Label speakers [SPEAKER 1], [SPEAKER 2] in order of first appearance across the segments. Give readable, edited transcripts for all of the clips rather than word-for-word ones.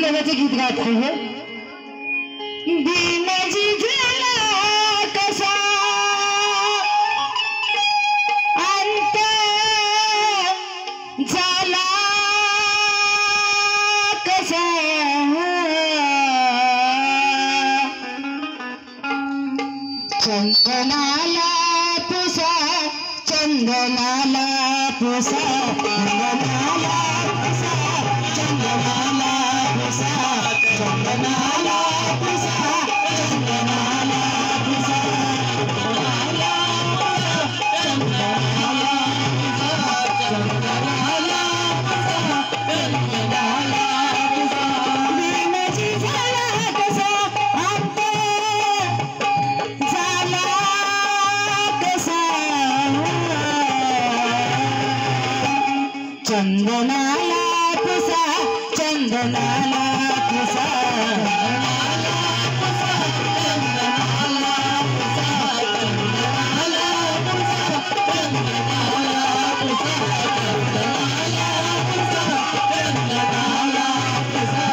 [SPEAKER 1] देवाचे गीत गात आहे दिनजी झाला कसा अंत झाला कसा चंदनाला पुसा चंदनाला पुसा चंदनाला पुसा चंदनाला पुसा चंदनाला पुसा चंदनाला पुसा चंदनाला चंदनाला चंदनाला चंदनाला दिनजी झाला कसा अंत झाला कसा चंदनाला पुसा चंदनाला पुसा चंदनाला पुसा चंदनाला पुसा चंदनाला पुसा चंदनाला पुसा चंदनाला पुसा चंदनाला पुसा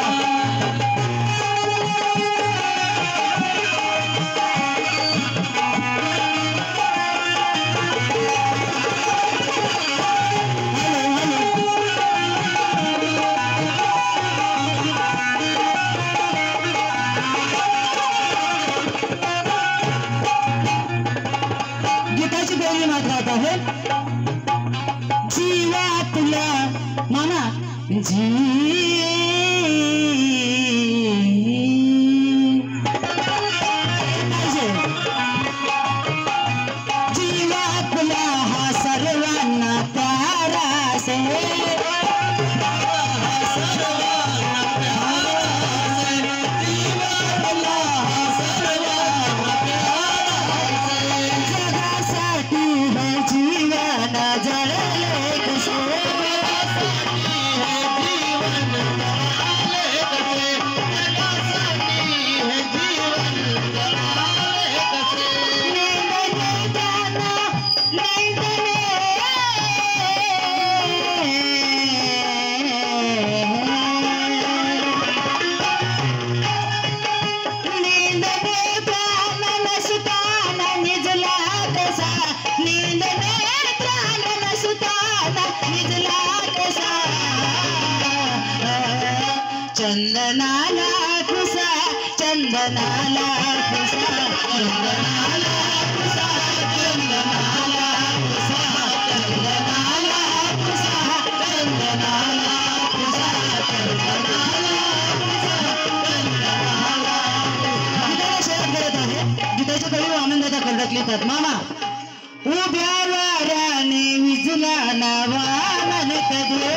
[SPEAKER 1] गीताची पहिली मात्रा आहे जीवा तुला माना जीवा तुला हा सर्वांना प्यारा से चंदनाला पुसा चंदनाला पुसा चंदनाला पुसा चंदनाला पुसा चंदनाला पुसा चंदनाला पुसा चंदनाला पुसा चंदनाला गीताला शेअर करत आहे गीताच्या कळी आनंदाचा कळतली तर मामा उभ्या वाऱ्याने विजला नावा मन कधी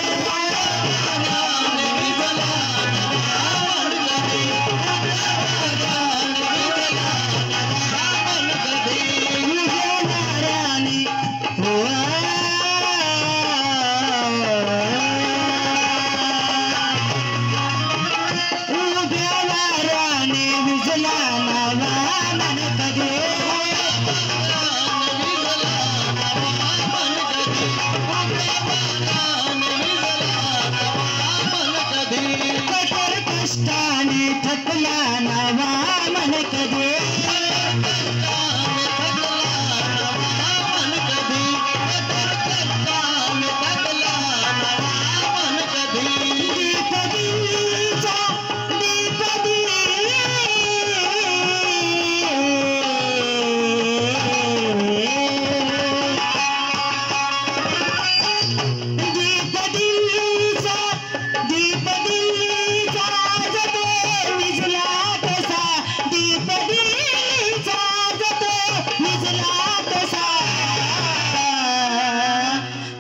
[SPEAKER 1] थकला नवा मन कधी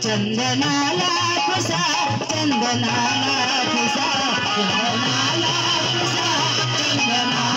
[SPEAKER 1] चंदनाला पुसा चंदनाला पुसा चंदनाला पुसा चंदनाला